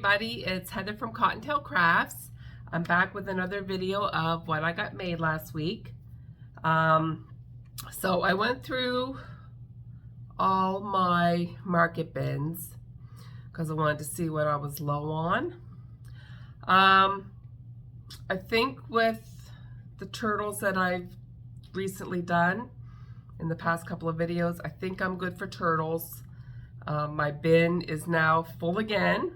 everybody, it's Heather from Cottontail Crafts. I'm back with another video of what I got made last week. So I went through all my market bins because I wanted to see what I was low on. I think with the turtles that I've recently done in the past couple of videos, I think I'm good for turtles. My bin is now full again.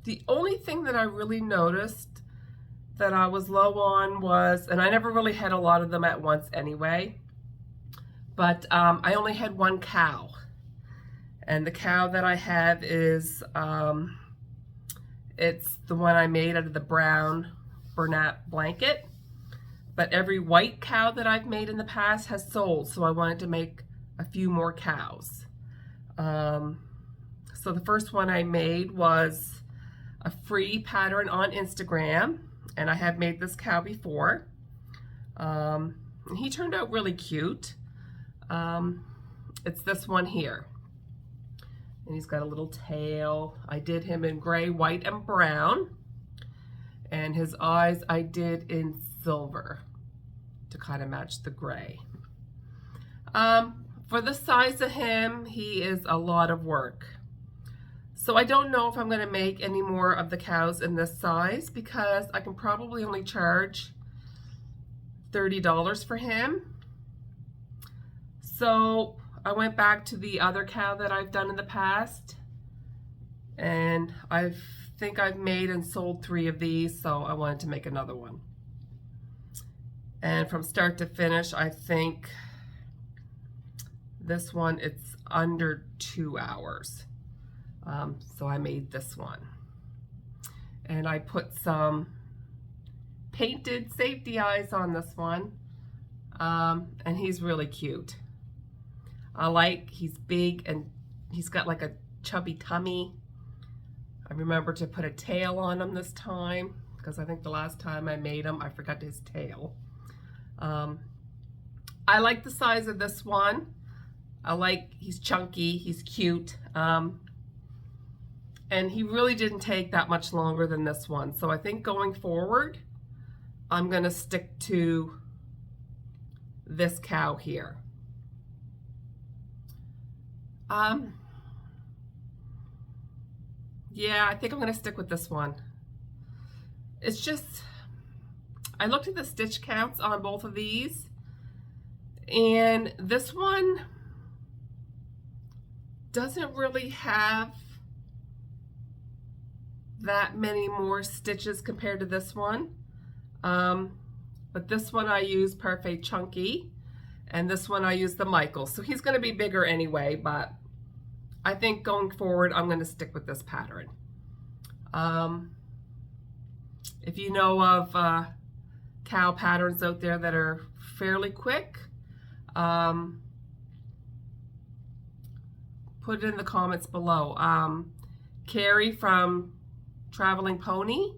The only thing that I really noticed that I was low on was, and I never really had a lot of them at once anyway, but I only had one cow. And the cow that I have is, it's the one I made out of the brown Bernat blanket. But every white cow that I've made in the past has sold, so I wanted to make a few more cows. So the first one I made was a free pattern on Instagram, and I have made this cow before. He turned out really cute. It's this one here. And he's got a little tail. I did him in gray, white, and brown. And his eyes I did in silver to kind of match the gray. For the size of him, he is a lot of work. So I don't know if I'm going to make any more of the cows in this size because I can probably only charge $30 for him. So I went back to the other cow that I've done in the past, and I think I've made and sold 3 of these, so I wanted to make another one. And from start to finish, I think this one, it's under 2 hours. So I made this one. And I put some painted safety eyes on this one. And he's really cute. He's big and he's got like a chubby tummy. I remember to put a tail on him this time because I think the last time I made him, I forgot his tail. I like the size of this one. He's chunky, he's cute. And he really didn't take that much longer than this one. So I think going forward, I'm gonna stick to this cow here. Yeah, I think I'm gonna stick with this one. It's just, I looked at the stitch counts on both of these, and this one doesn't really have that many more stitches compared to this one. But this one I use Parfait Chunky, and this one I use the Michael. So he's gonna be bigger anyway, but I think going forward, I'm gonna stick with this pattern. If you know of cow patterns out there that are fairly quick, put it in the comments below. Carrie from Traveling Pony,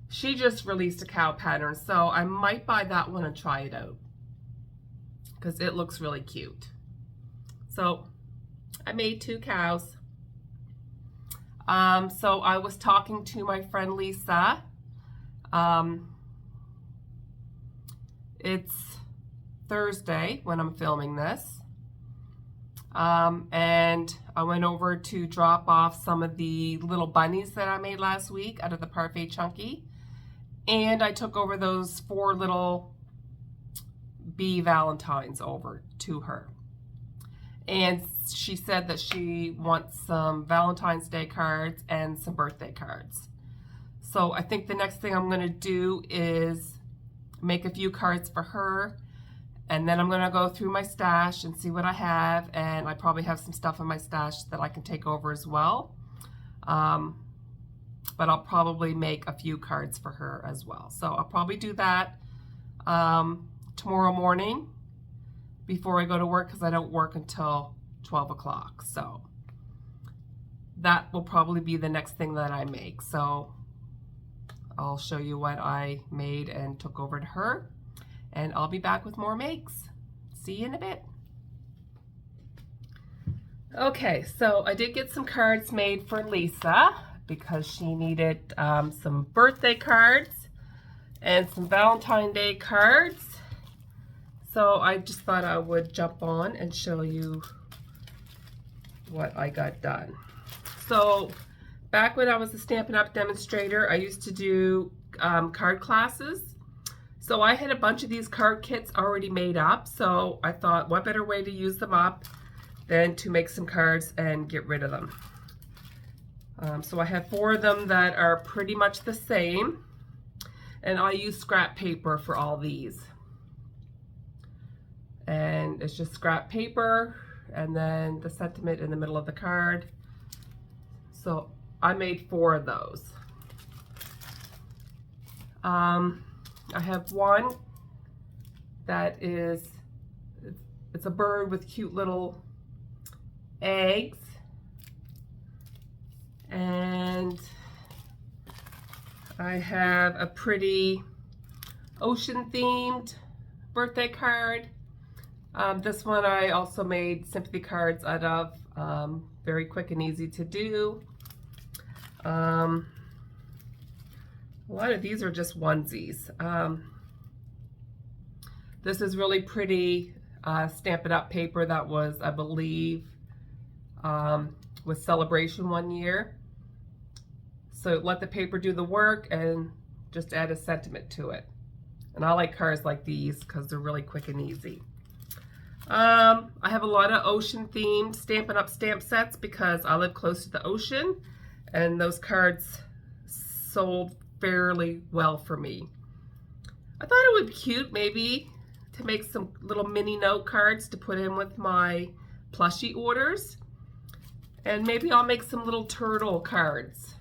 she just released a cow pattern, so I might buy that one and try it out because it looks really cute. So I made 2 cows. So I was talking to my friend Lisa. It's Thursday when I'm filming this. And I went over to drop off some of the little bunnies that I made last week out of the Parfait Chunky. And I took over those 4 little bee valentines over to her. And she said that she wants some Valentine's Day cards and some birthday cards. So I think the next thing I'm gonna do is make a few cards for her. And then I'm gonna go through my stash and see what I have, and I probably have some stuff in my stash that I can take over as well. But I'll probably make a few cards for her as well. So I'll probably do that tomorrow morning before I go to work because I don't work until 12 o'clock. So that will probably be the next thing that I make. So I'll show you what I made and took over to her. And I'll be back with more makes. See you in a bit. Okay, so I did get some cards made for Lisa because she needed some birthday cards and some Valentine's Day cards. So I just thought I would jump on and show you what I got done. So back when I was a Stampin' Up! Demonstrator, I used to do card classes. So I had a bunch of these card kits already made up, so I thought what better way to use them up than to make some cards and get rid of them. So I have 4 of them that are pretty much the same, and I use scrap paper for all these. And it's just scrap paper and then the sentiment in the middle of the card. So I made 4 of those. I have one that is, it's a bird with cute little eggs, and I have a pretty ocean themed birthday card. This one I also made sympathy cards out of, very quick and easy to do. A lot of these are just onesies. This is really pretty Stampin' Up! Paper that was, I believe, with Celebration one year. So let the paper do the work and just add a sentiment to it. And I like cards like these because they're really quick and easy. I have a lot of ocean themed Stampin' Up! Stamp sets because I live close to the ocean, and those cards sold fairly well for me. I thought it would be cute maybe to make some little mini note cards to put in with my plushie orders, and maybe I'll make some little turtle cards.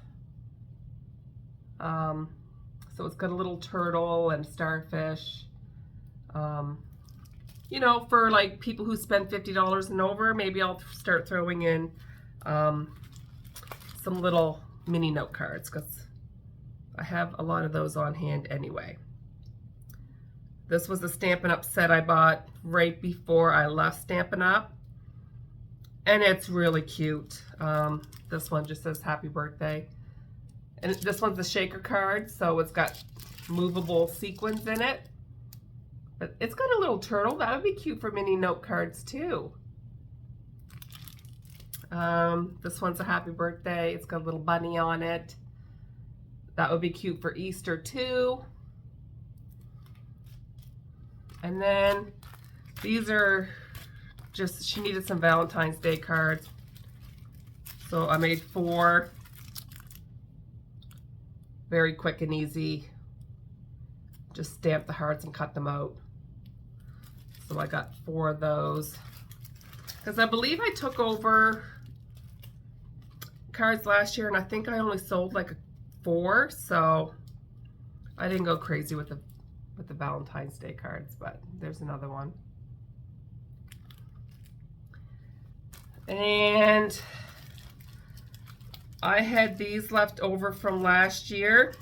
So it's got a little turtle and starfish. You know, for like people who spend $50 and over, maybe I'll start throwing in some little mini note cards because I have a lot of those on hand anyway. This was a Stampin' Up! Set I bought right before I left Stampin' Up! And it's really cute. This one just says happy birthday. And this one's a shaker card, so it's got movable sequins in it. But it's got a little turtle. That would be cute for mini note cards too. This one's a happy birthday. It's got a little bunny on it. That would be cute for Easter too. And then these are just, she needed some Valentine's Day cards. So I made 4. Very quick and easy. Just stamp the hearts and cut them out. So I got 4 of those. Because I believe I took over cards last year and I think I only sold like 4, so I didn't go crazy with the Valentine's Day cards, but there's another one. And I had these left over from last year,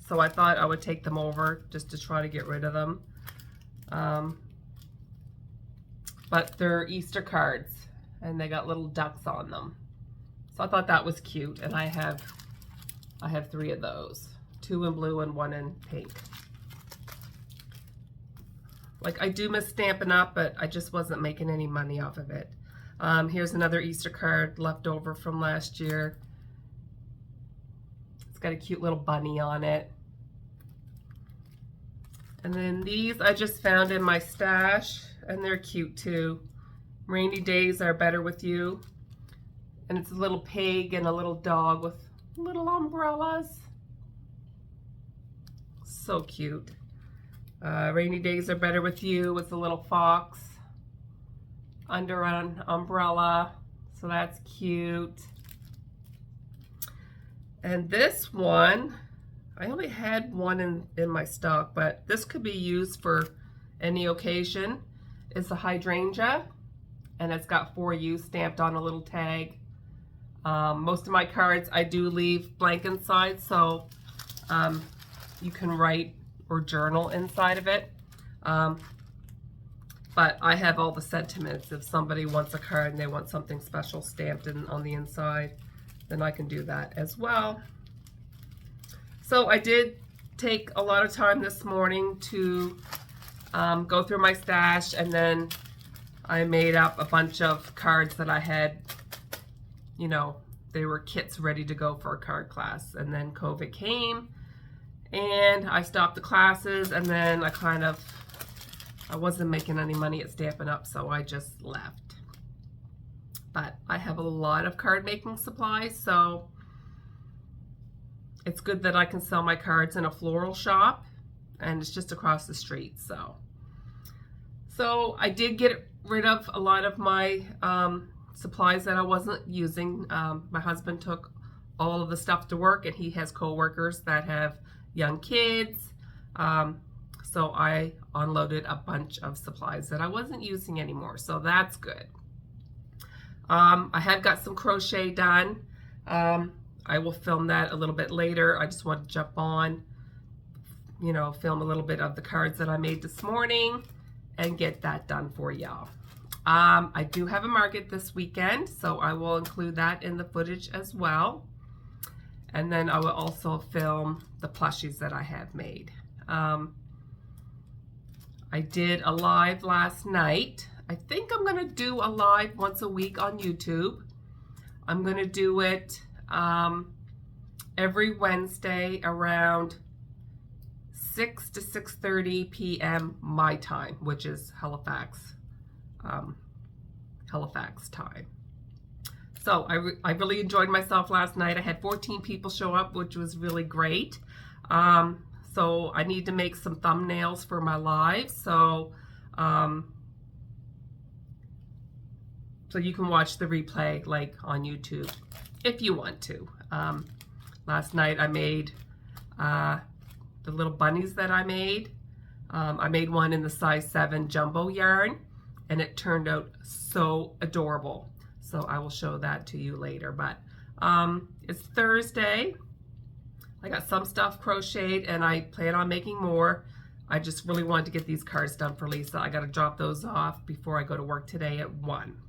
so I thought I would take them over just to try to get rid of them. But they're Easter cards and they got little ducks on them. So I thought that was cute, and I have 3 of those. 2 in blue and 1 in pink. Like, I do miss Stampin' Up, but I just wasn't making any money off of it. Here's another Easter card left over from last year. It's got a cute little bunny on it. And then these I just found in my stash, and they're cute too. Rainy days are better with you. And it's a little pig and a little dog with little umbrellas. So cute. Rainy days are better with you with the little fox under an umbrella. So that's cute. And this one, I only had one in my stock, but this could be used for any occasion. It's a hydrangea, and it's got "For You" stamped on a little tag. Most of my cards I do leave blank inside, so you can write or journal inside of it. But I have all the sentiments. If somebody wants a card and they want something special stamped on the inside, then I can do that as well. So I did take a lot of time this morning to go through my stash, and then I made up a bunch of cards that I had, you know, they were kits ready to go for a card class. And then COVID came and I stopped the classes, and then I wasn't making any money at Stampin' Up, so I just left. But I have a lot of card making supplies, so it's good that I can sell my cards in a floral shop, and it's just across the street. So I did get rid of a lot of my supplies that I wasn't using. My husband took all of the stuff to work, and he has co-workers that have young kids. So I unloaded a bunch of supplies that I wasn't using anymore, so that's good. I have got some crochet done. I will film that a little bit later. I just want to jump on, you know, film a little bit of the cards that I made this morning and get that done for y'all. I do have a market this weekend, so I will include that in the footage as well. And then I will also film the plushies that I have made. I did a live last night. I think I'm gonna do a live once a week on YouTube. I'm gonna do it every Wednesday around 6 to 6:30 p.m. my time, which is Halifax time. So I really enjoyed myself last night. I had 14 people show up, which was really great. So I need to make some thumbnails for my live. So you can watch the replay like on YouTube if you want to. Last night I made the little bunnies that I made. I made one in the size 7 jumbo yarn, and it turned out so adorable. So I will show that to you later. But it's Thursday. I got some stuff crocheted, and I plan on making more. I just really wanted to get these cards done for Lisa. I got to drop those off before I go to work today at 1.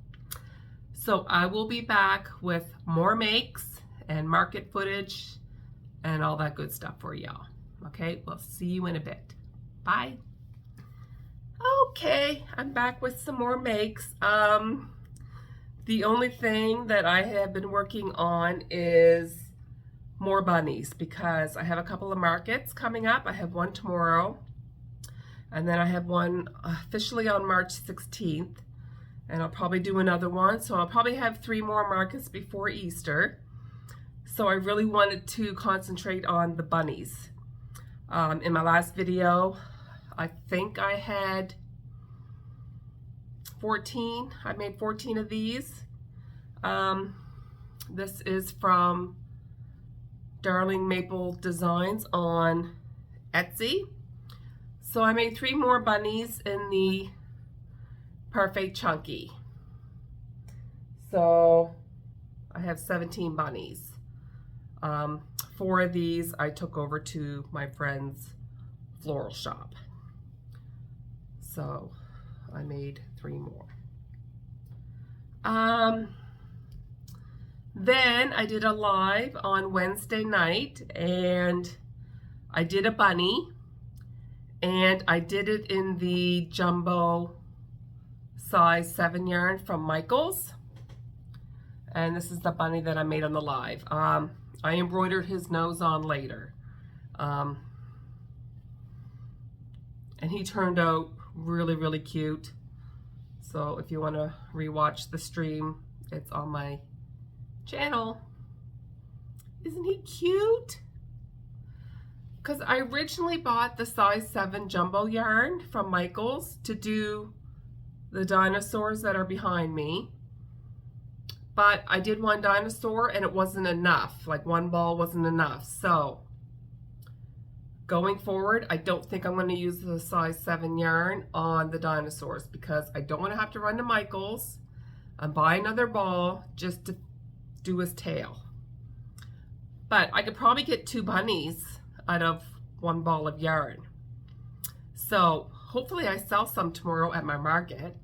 So I will be back with more makes and market footage and all that good stuff for y'all. Okay, we'll see you in a bit. Bye. Okay, I'm back with some more makes. The only thing that I have been working on is more bunnies, because I have a couple of markets coming up. I have one tomorrow, and then I have one officially on March 16th, and I'll probably do another one. So I'll probably have 3 more markets before Easter. So I really wanted to concentrate on the bunnies. In my last video, I think I had 14. I made 14 of these. This is from Darling Maple Designs on Etsy. So I made 3 more bunnies in the Parfait Chunky. So I have 17 bunnies. 4 of these I took over to my friend's floral shop. So I made 3 more. Then I did a live on Wednesday night, and I did a bunny, and I did it in the jumbo size 7 yarn from Michaels. And this is the bunny that I made on the live. I embroidered his nose on later. And he turned out really, really cute. So if you want to rewatch the stream, it's on my channel. Isn't he cute? Because I originally bought the size 7 jumbo yarn from Michaels to do the dinosaurs that are behind me. But I did one dinosaur and it wasn't enough. Like, one ball wasn't enough. So going forward, I don't think I'm going to use the size 7 yarn on the dinosaurs, because I don't want to have to run to Michaels and buy another ball just to do his tail. But I could probably get 2 bunnies out of 1 ball of yarn. So hopefully I sell some tomorrow at my market.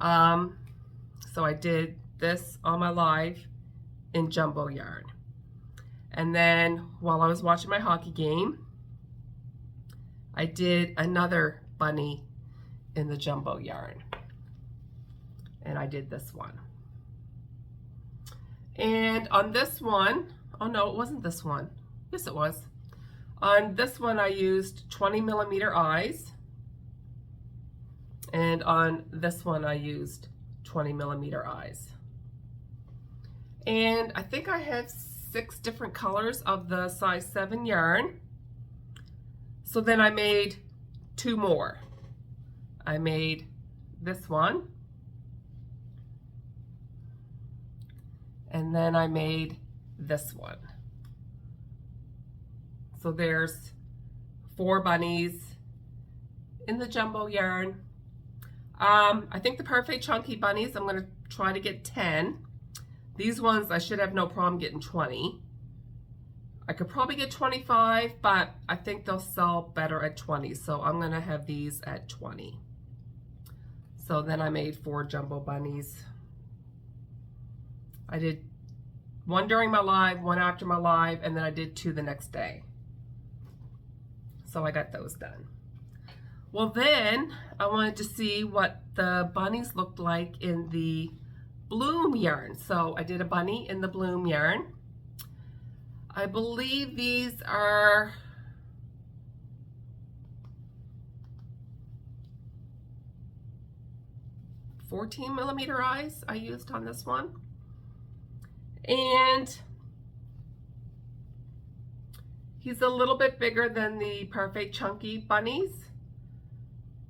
So I did this on my live in jumbo yarn. And then while I was watching my hockey game, I did another bunny in the jumbo yarn. And I did this one. And on this one, oh no, it wasn't this one. Yes, it was. On this one, I used 20mm eyes. And on this one, I used 20mm eyes. And I think I had 6 different colors of the size 7 yarn. So then I made 2 more. I made this one. And then I made this one. So there's 4 bunnies in the jumbo yarn. I think the Perfect Chunky bunnies, I'm going to try to get 10. These ones, I should have no problem getting 20. I could probably get 25, but I think they'll sell better at 20. So I'm going to have these at 20. So then I made 4 jumbo bunnies. I did 1 during my live, 1 after my live, and then I did 2 the next day. So I got those done. Well, then I wanted to see what the bunnies looked like in the bloom yarn. So I did a bunny in the bloom yarn. I believe these are 14mm eyes I used on this one. And he's a little bit bigger than the Perfect Chunky bunnies.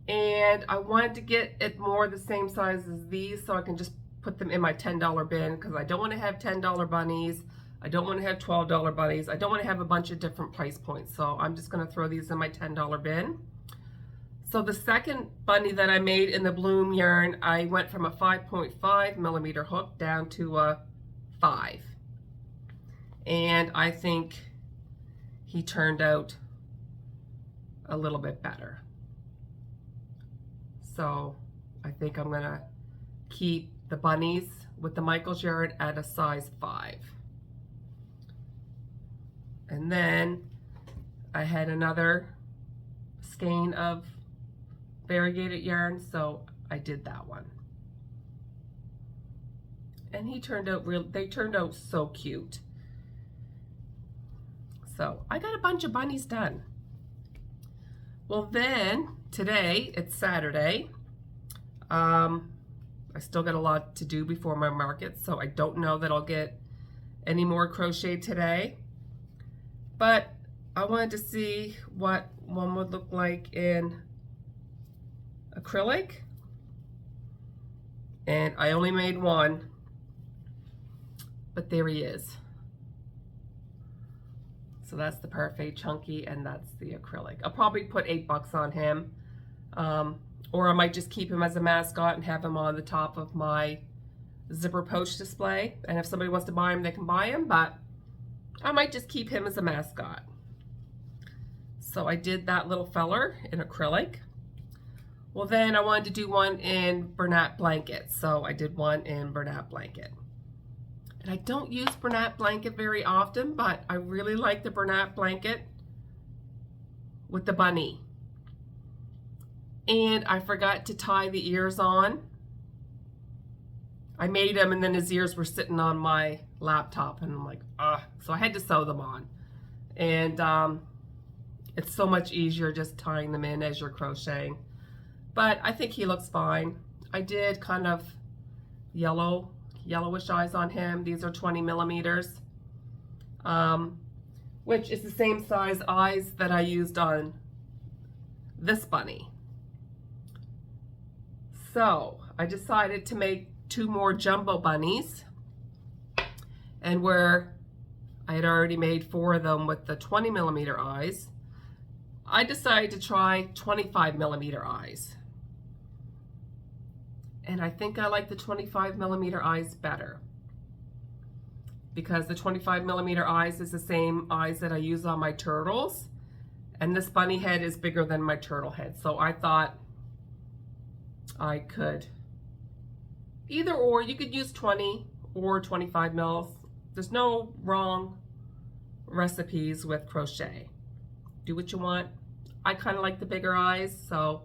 And I wanted to get it more the same size as these so I can just put them in my $10 bin, because I don't want to have $10 bunnies. I don't want to have $12 bunnies. I don't want to have a bunch of different price points. So I'm just going to throw these in my $10 bin. So the second bunny that I made in the bloom yarn, I went from a 5.5mm hook down to a 5. And I think he turned out a little bit better. So I think I'm gonna keep the bunnies with the Michael's yarn at a size 5. And then I had another skein of variegated yarn, so I did that one. And he turned out they turned out so cute. So I got a bunch of bunnies done. Well, then today, it's Saturday. I still got a lot to do before my market, so I don't know that I'll get any more crochet today. But I wanted to see what one would look like in acrylic. And I only made one, but there he is. So that's the Perfect Chunky, and that's the acrylic. I'll probably put $8 on him. Or I might just keep him as a mascot and have him on the top of my zipper pouch display. And if somebody wants to buy him, they can buy him, but I might just keep him as a mascot. So I did that little feller in acrylic. Well, then I wanted to do one in Bernat blanket. So I did one in Bernat blanket. And I don't use Bernat blanket very often, but I really like the Bernat blanket with the bunny. And I forgot to tie the ears on. I made them and then his ears were sitting on my laptop and I'm like, ugh. So I had to sew them on. And it's so much easier just tying them in as you're crocheting. But I think he looks fine. I did kind of yellowish eyes on him. These are 20mm, which is the same size eyes that I used on this bunny. So I decided to make 2 more jumbo bunnies, and where I had already made 4 of them with the 20mm eyes, I decided to try 25mm eyes. And I think I like the 25mm eyes better, because the 25mm eyes is the same eyes that I use on my turtles, And this bunny head is bigger than my turtle head. So I thought I could either or. You could use 20 or 25 mils. There's no wrong recipes with crochet. Do what you want. I kind of like the bigger eyes, so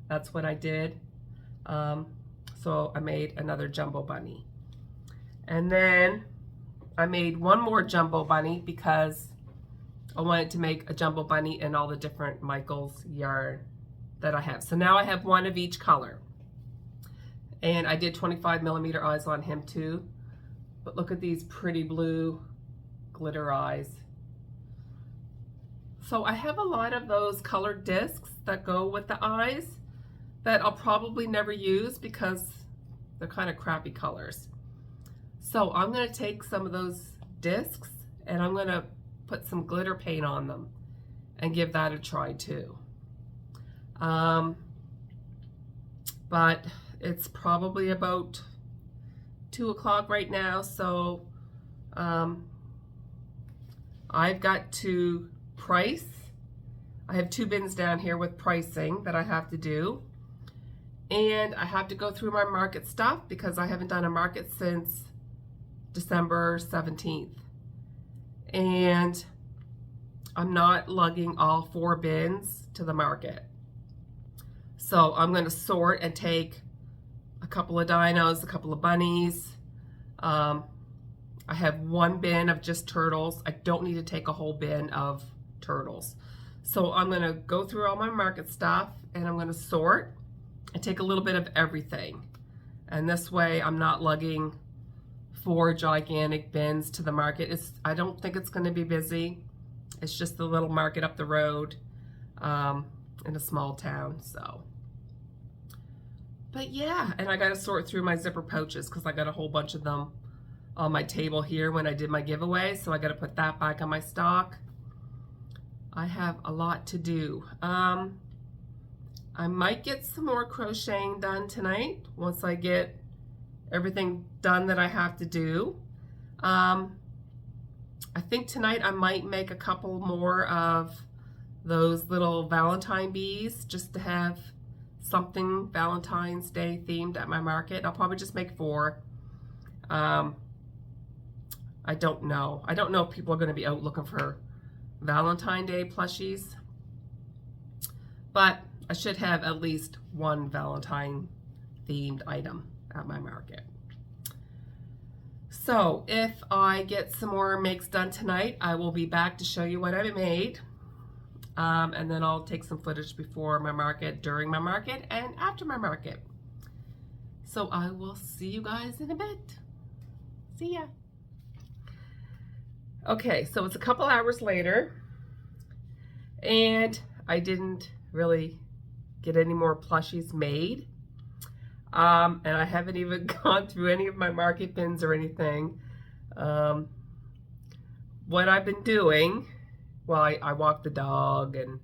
that's what I did. So I made another jumbo bunny. And then I made one more jumbo bunny because I wanted to make a jumbo bunny in all the different Michaels yarn that I have. So now I have one of each color. And I did 25mm eyes on him too. But look at these pretty blue glitter eyes. So I have a lot of those colored discs that go with the eyes that I'll probably never use because they're kind of crappy colors. So I'm going to take some of those discs and I'm going to put some glitter paint on them and give that a try too. But it's probably about 2 o'clock right now, so I've got to price. I have 2 bins down here with pricing that I have to do, and I have to go through my market stuff because I haven't done a market since December 17th, and I'm not lugging all 4 bins to the market. So I'm going to sort and take a couple of dinos, a couple of bunnies. I have 1 bin of just turtles. I don't need to take a whole bin of turtles. So I'm going to go through all my market stuff and I'm going to sort and take a little bit of everything. And this way I'm not lugging 4 gigantic bins to the market. I don't think it's going to be busy. It's just the little market up the road in a small town. So, but yeah, and I got to sort through my zipper pouches because I got a whole bunch of them on my table here when I did my giveaway. So I got to put that back on my stock. I have a lot to do. I might get some more crocheting done tonight once I get everything done that I have to do. I think tonight I might make a couple more of those little Valentine bees just to have something Valentine's Day themed at my market. I'll probably just make 4. I don't know. I don't know if people are going to be out looking for Valentine Day plushies, but I should have at least 1 Valentine themed item at my market. So if I get some more makes done tonight, I will be back to show you what I made. And then I'll take some footage before my market, during my market, and after my market. So I will see you guys in a bit. See ya. Okay, so it's a couple hours later, and I didn't really get any more plushies made. And I haven't even gone through any of my market bins or anything. What I've been doing, well, I walked the dog and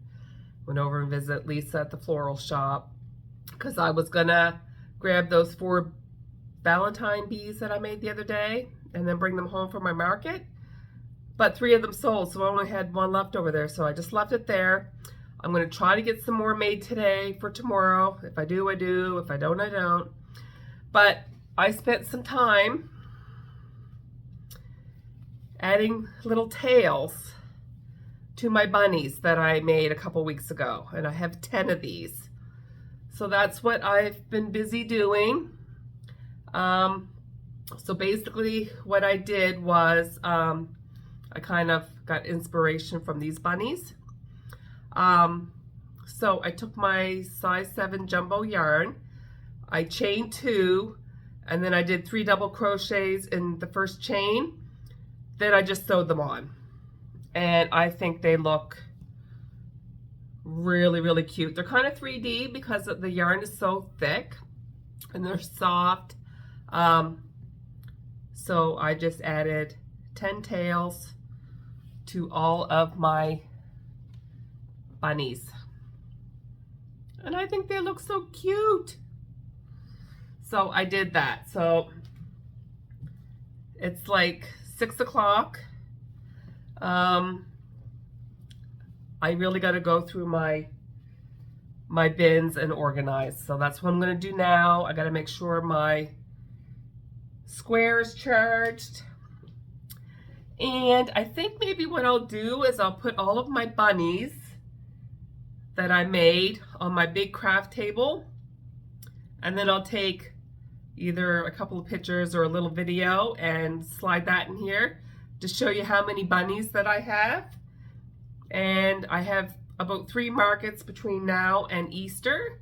went over and visit Lisa at the floral shop because I was gonna grab those 4 Valentine bees that I made the other day and then bring them home for my market. But 3 of them sold, so I only had 1 left over there, so I just left it there. I'm going to try to get some more made today for tomorrow. If I do, I do. If I don't, I don't. But I spent some time adding little tails to my bunnies that I made a couple weeks ago, and I have 10 of these. So that's what I've been busy doing. So basically what I did was I kind of got inspiration from these bunnies. So I took my size 7 jumbo yarn, I chained 2, and then I did 3 double crochets in the first chain. Then I just sewed them on. And I think they look really, really cute. They're kind of 3D because the yarn is so thick and they're soft. So I just added 10 tails to all of my bunnies. And I think they look so cute. So I did that. So it's like 6 o'clock. I really got to go through my bins and organize. So that's what I'm going to do now. I got to make sure my square is charged. And I think maybe what I'll do is I'll put all of my bunnies that I made on my big craft table. And then I'll take either a couple of pictures or a little video and slide that in here to show you how many bunnies that I have. And I have about 3 markets between now and Easter.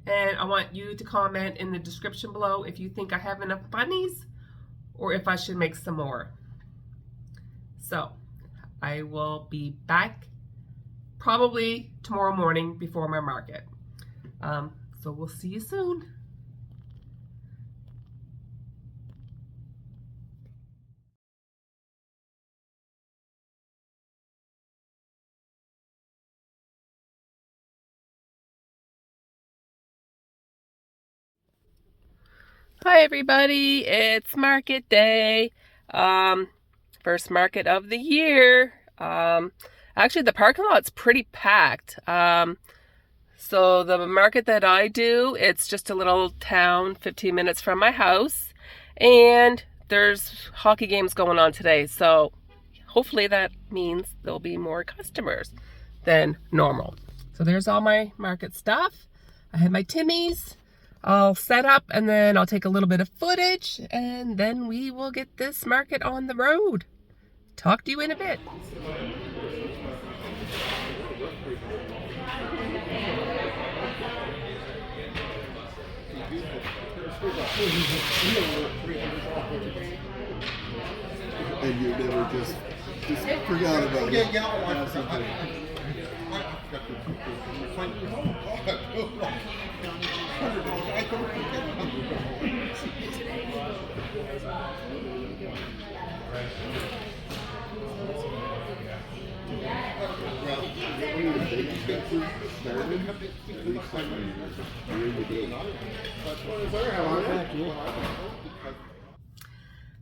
And I want you to comment in the description below if you think I have enough bunnies or if I should make some more. So I will be back probably tomorrow morning before my market. So we'll see you soon. Hi everybody, it's market day. First market of the year. Actually the parking lot's pretty packed. So the market that I do, it's just a little town 15 minutes from my house, and there's hockey games going on today. So hopefully that means there'll be more customers than normal. So there's all my market stuff. I have my Timmies. I'll set up and then I'll take a little bit of footage and then we will get this market on the road. Talk to you in a bit. And you never just forgot about it.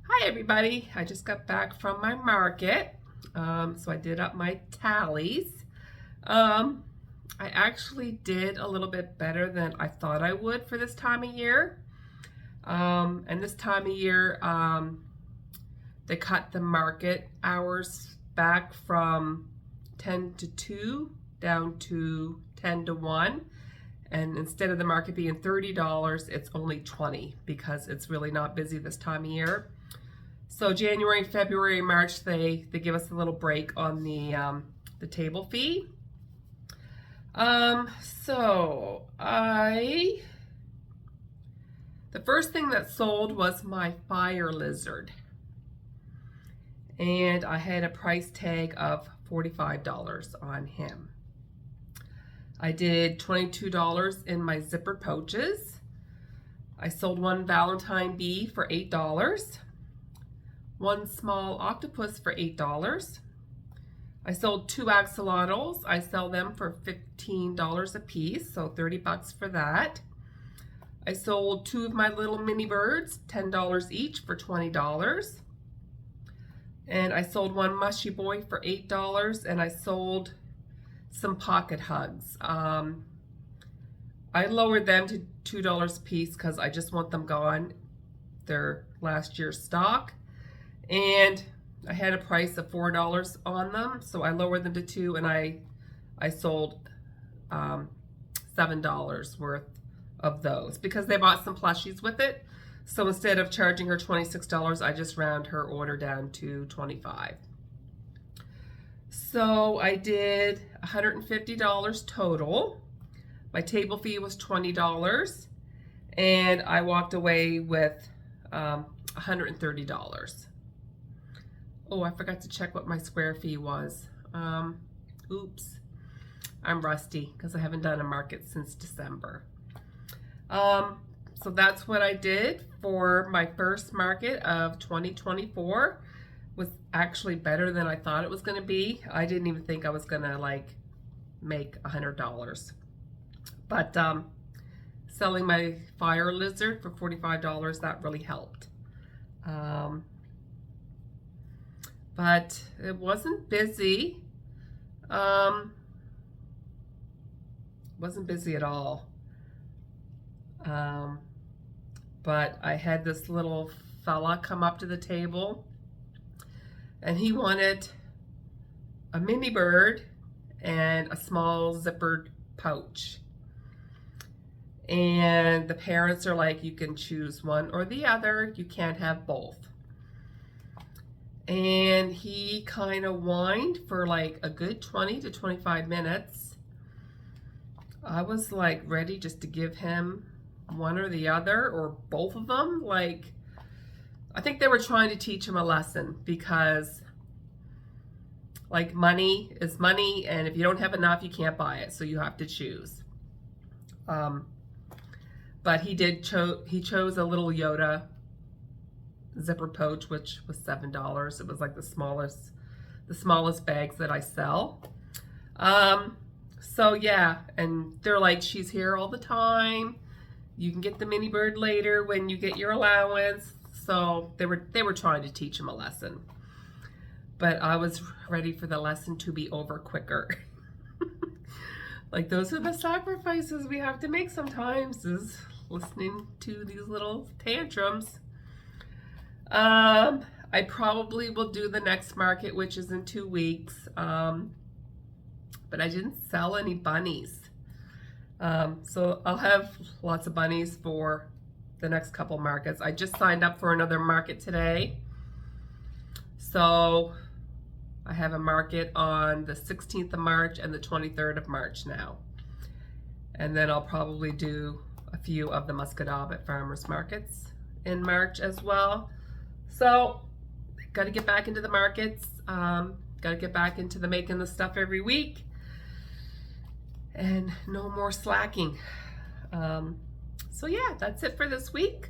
Hi everybody, I just got back from my market, so I did up my tallies. I actually did a little bit better than I thought I would for this time of year. And this time of year, they cut the market hours back from 10 to 2 down to 10 to 1. And instead of the market being $30, it's only $20 because it's really not busy this time of year. So January, February, March, they give us a little break on the table fee. The first thing that sold was my fire lizard. And I had a price tag of $45 on him. I did $22 in my zipper pouches. I sold one Valentine bee for $8. One small octopus for $8. I sold 2 axolotls. I sell them for $15 a piece, so 30 bucks for that. I sold 2 of my little mini birds, $10 each for $20. And I sold one mushy boy for $8, and I sold some pocket hugs. I lowered them to $2 a piece because I just want them gone. They're last year's stock. And I had a price of $4 on them, so I lowered them to $2, and I sold $7 worth of those because they bought some plushies with it. So instead of charging her $26, I just round her order down to $25. So I did $150 total. My table fee was $20, and I walked away with $130. Oh, I forgot to check what my square fee was. Oops, I'm rusty because I haven't done a market since December. So that's what I did for my first market of 2024. Was actually better than I thought it was going to be. I didn't even think I was going to like make $100. But selling my fire lizard for $45, that really helped. But it wasn't busy. wasn't busy at all. But I had this little fella come up to the table, and he wanted a mini bird and a small zippered pouch. And the parents are like, you can choose one or the other, you can't have both. And he kind of whined for like a good 20 to 25 minutes. I was like ready just to give him one or the other or both of them. Like, I think they were trying to teach him a lesson, because like money is money, and if you don't have enough, you can't buy it, so you have to choose. But he chose a little Yoda zipper pouch, which was $7. It was like the smallest bags that I sell. So yeah, and they're like, she's here all the time. You can get the mini bird later when you get your allowance. So they were trying to teach him a lesson. But I was ready for the lesson to be over quicker. Like, those are the sacrifices we have to make sometimes, is listening to these little tantrums. I probably will do the next market, which is in 2 weeks. But I didn't sell any bunnies. So I'll have lots of bunnies for the next couple markets. I just signed up for another market today. So I have a market on the 16th of March and the 23rd of March now. And then I'll probably do a few of the Muscadab at farmers markets in March as well. So got to get back into the markets. Got to get back into the making the stuff every week. And no more slacking. So yeah, that's it for this week.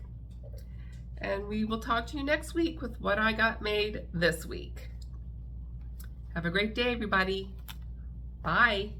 And we will talk to you next week with what I got made this week. Have a great day, everybody. Bye.